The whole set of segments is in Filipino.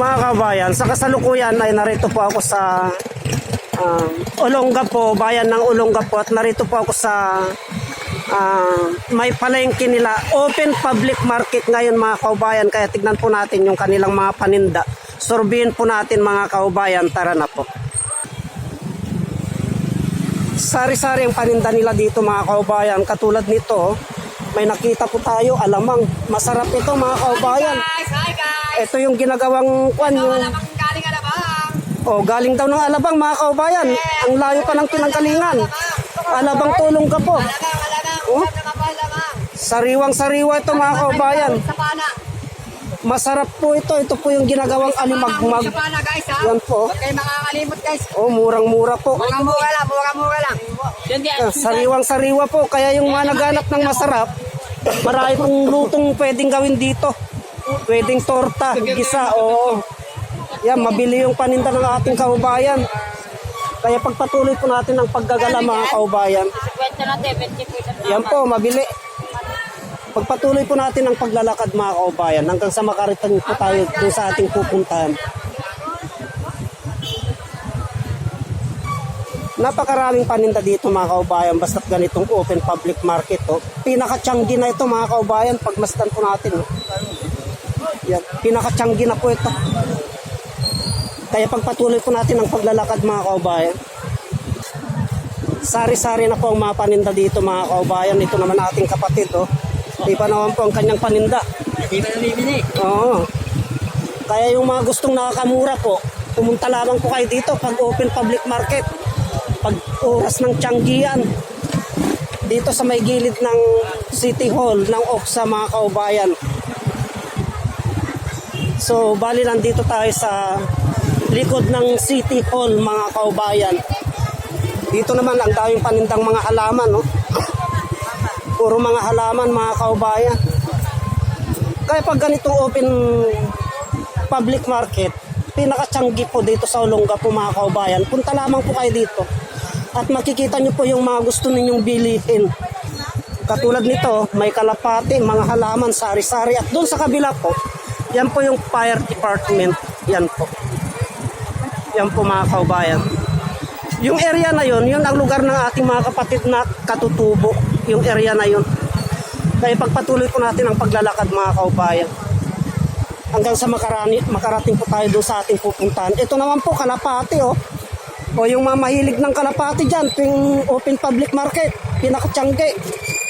Mga kabayan, sa kasalukuyan ay narito po ako sa Olongapo, bayan ng Olongapo, at narito po ako sa may palengke nila, open public market ngayon mga kaubayan, kaya tignan po natin yung kanilang mga paninda. Sorbihin po natin mga kaubayan, tara na po. Sari-sari ang paninda nila dito mga kaubayan, katulad nito, may nakita po tayo, alamang. Masarap ito mga kaubayan. Hi guys! Ito yung ginagawang kwan. Alamang galing Alabang. Oh, galing daw ng Alabang mga kaubayan. Ang layo pa ng pinanggalingan. Alabang tulong ka po. Oh, sariwang-sariwa ito mga kaubayan. Masarap po ito. Ito po yung ginagawang alimagmag. Yan po. Huwag kayo makakalimot guys. Oh, murang-mura po. Murang-mura lang. Sariwang-sariwa po. Kaya yung mga naghanap ng masarap, marami pong lutong pwedeng gawin dito. Pwedeng torta, gisa, oo. Yan, mabili yung paninda ng ating kaubayan. Kaya pagpatuloy po natin ang paggagala mga kaubayan. Yan po, mabili. Pagpatuloy po natin ang paglalakad mga kaubayan hanggang sa makarating po tayo doon sa ating pupuntahan. Napakaraming paninda dito mga kaubayan, basta't ganitong open public market. Oh. Pinaka-tiyanggi na ito mga kaubayan, pagmasdan po natin. Oh. Yan, pinaka-tiyanggi na po ito. Kaya pagpatuloy po natin ang paglalakad mga kaubayan. Sari-sari na po ang mga paninda dito mga kaubayan. Ito naman ating kapatid. Oh. Di pa naman po ang kanyang paninda. Di ba nabibili? Oo. Kaya yung mga gustong nakakamura po, pumunta lamang po kayo dito pag open public market. Pag oras ng tiyanggian. Dito sa may gilid ng City Hall ng Oksa mga kaubayan. So, bali nandito tayo sa likod ng City Hall mga kaubayan. Dito naman ang daming panindang mga halaman, no? Puro mga halaman mga kaubayan. Kaya pag ganitong open public market, pinakatiyanggi po dito sa Olongapo mga kaubayan. Punta lamang po kayo dito at makikita nyo po yung mga gusto ninyong bilihin. Katulad nito, may kalapati, mga halaman, sari-sari. At doon sa kabila po, yan po yung fire department. Yan po. Yan po mga kaubayan. Yung area na yun, yun ang lugar ng ating mga kapatid na katutubo. Yung area na yun. Kaya pagpatuloy po natin ang paglalakad mga kaubayan. Hanggang sa makarating po tayo doon sa ating pupuntahan. Ito naman po, kalapati oh. O yung mga mahilig ng kalapati dyan, yung open public market, pinakatiyangge.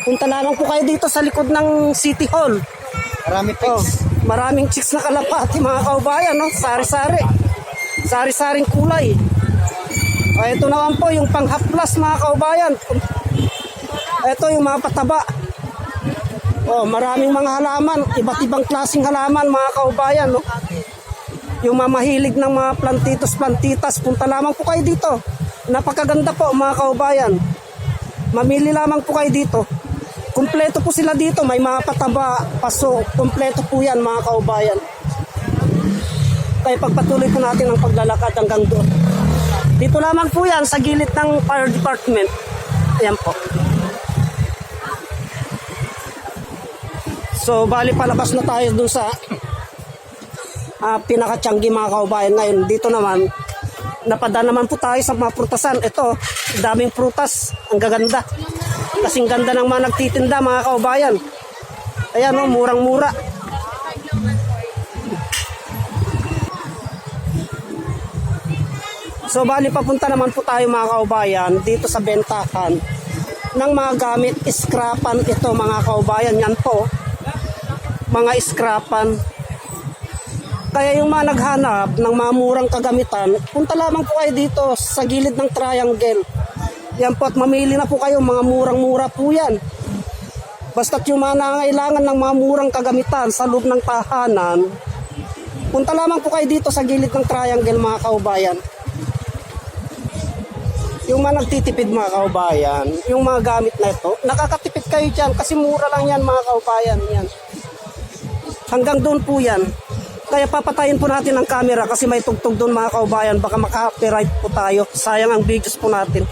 Punta lamang po kayo dito sa likod ng City Hall. Marami Oh, maraming chicks na kalapati mga kaubayan, no? Sari-sari. Sari-saring kulay. O ito naman po yung panghaplas mga kaubayan. Ito yung mga pataba. Oh, maraming mga halaman, iba't ibang klaseng halaman mga kaubayan, no? Yung mga mahilig ng mga plantitas, punta lamang po kayo dito. Napakaganda po mga kaubayan. Mamili lamang po kayo dito. Kumpleto po sila dito, may mga pataba, paso, kumpleto po yan mga kaubayan. Kaya pagpatuloy po natin ang paglalakad hanggang doon. Dito lamang po yan sa gilid ng fire department. Ayan po. So bali palabas na tayo doon sa pinakatiyanggi mga kaubayan. Ngayon dito naman napadaan naman po tayo sa mga prutasan. Ito, daming prutas, ang gaganda. Kasing ganda ng mga nagtitinda mga kaubayan. Ayan o, murang-mura. So bali papunta naman po tayo mga kaubayan dito sa bentahan ng mga gamit, scrapan ito mga kaubayan. Yan po, mga scrapan. Kaya yung mga naghanap ng mga murang kagamitan, punta lamang po kayo dito sa gilid ng triangle. Yan po, at mamili na po kayo, mga murang-mura po yan. Basta't yung mga nangangailangan ng mga murang kagamitan sa loob ng tahanan, punta lamang po kayo dito sa gilid ng triangle mga kaubayan. Yung mga nagtitipid mga kaubayan, yung mga gamit na ito, nakakatipid kayo dyan kasi mura lang yan mga kaubayan. Yan. Hanggang doon po yan. Kaya papatayin po natin ang camera kasi may tugtog doon mga kaubayan. Baka maka-copyright po tayo. Sayang ang videos po natin.